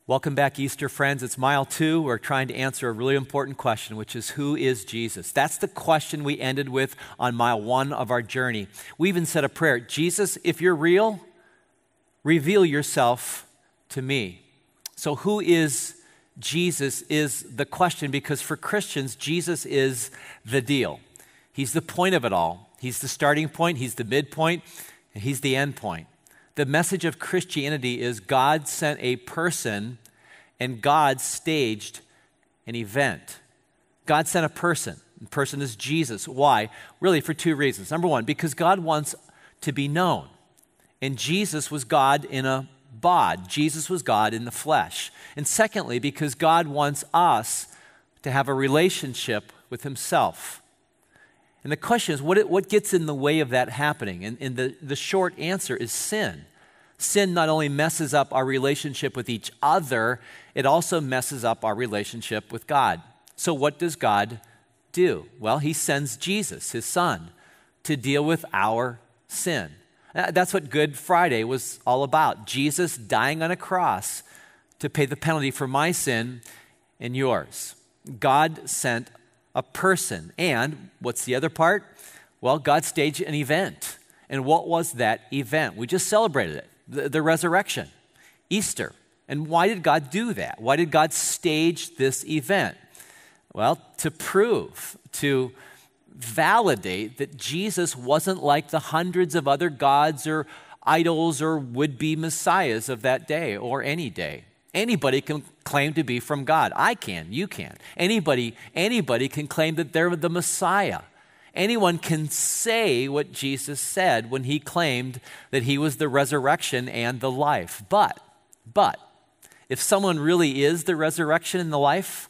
Welcome back, Easter friends. It's mile 2. We're trying to answer a really important question, which is, who is Jesus? That's the question we ended with on mile 1 of our journey. We even said a prayer, Jesus, if you're real, reveal yourself to me. So who is Jesus is the question, because for Christians, Jesus is the deal. He's the point of it all. He's the starting point, he's the midpoint, and he's the end point. The message of Christianity is God sent a person and God staged an event. God sent a person. The person is Jesus. Why? Really for 2 reasons. Number 1, because God wants to be known. And Jesus was God in a bod. Jesus was God in the flesh. And secondly, because God wants us to have a relationship with himself. And the question is, what gets in the way of that happening? And the short answer is sin. Sin not only messes up our relationship with each other, it also messes up our relationship with God. So what does God do? Well, he sends Jesus, his son, to deal with our sin. That's what Good Friday was all about. Jesus dying on a cross to pay the penalty for my sin and yours. God sent a person. And what's the other part? Well, God staged an event. And what was that event? We just celebrated it. The resurrection, Easter. And why did God do that? Why did God stage this event? Well, to prove, to validate that Jesus wasn't like the hundreds of other gods or idols or would-be messiahs of that day or any day. Anybody can claim to be from God. I can, you can. Anybody can claim that they're the Messiah. Anyone can say what Jesus said when he claimed that he was the resurrection and the life. But, if someone really is the resurrection and the life,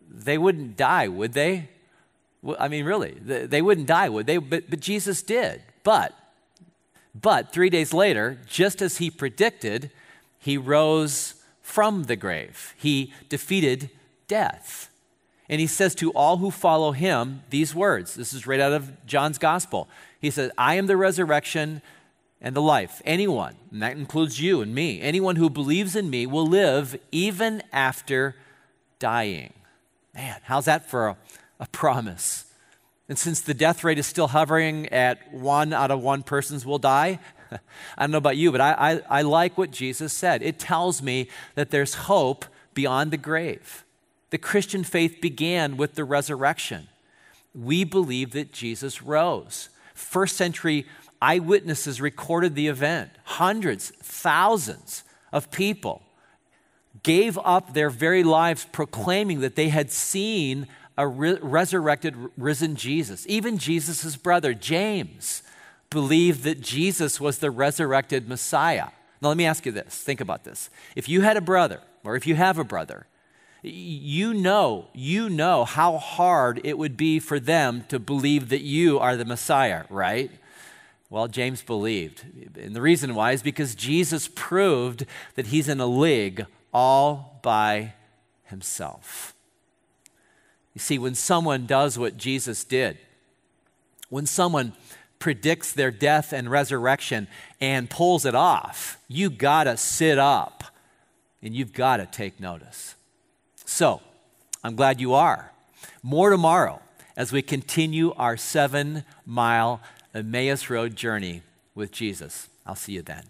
they wouldn't die, would they? I mean, really, they wouldn't die, would they? But Jesus did. But 3 days later, just as he predicted, he rose from the grave. He defeated death. And he says to all who follow him these words. This is right out of John's gospel. He says, I am the resurrection and the life. Anyone, and that includes you and me, anyone who believes in me will live even after dying. Man, how's that for a promise? And since the death rate is still hovering at 1 out of 1 persons will die, I don't know about you, but I like what Jesus said. It tells me that there's hope beyond the grave. The Christian faith began with the resurrection. We believe that Jesus rose. First century eyewitnesses recorded the event. Hundreds, thousands of people gave up their very lives proclaiming that they had seen a resurrected, risen Jesus. Even Jesus' brother, James, believed that Jesus was the resurrected Messiah. Now let me ask you this. Think about this. If you had a brother, or if you have a brother, you know how hard it would be for them to believe that you are the Messiah, right? Well, James believed. And the reason why is because Jesus proved that he's in a league all by himself. You see, when someone does what Jesus did, when someone predicts their death and resurrection and pulls it off, you gotta sit up and you've gotta take notice. So, I'm glad you are. More tomorrow as we continue our 7-mile Emmaus Road journey with Jesus. I'll see you then.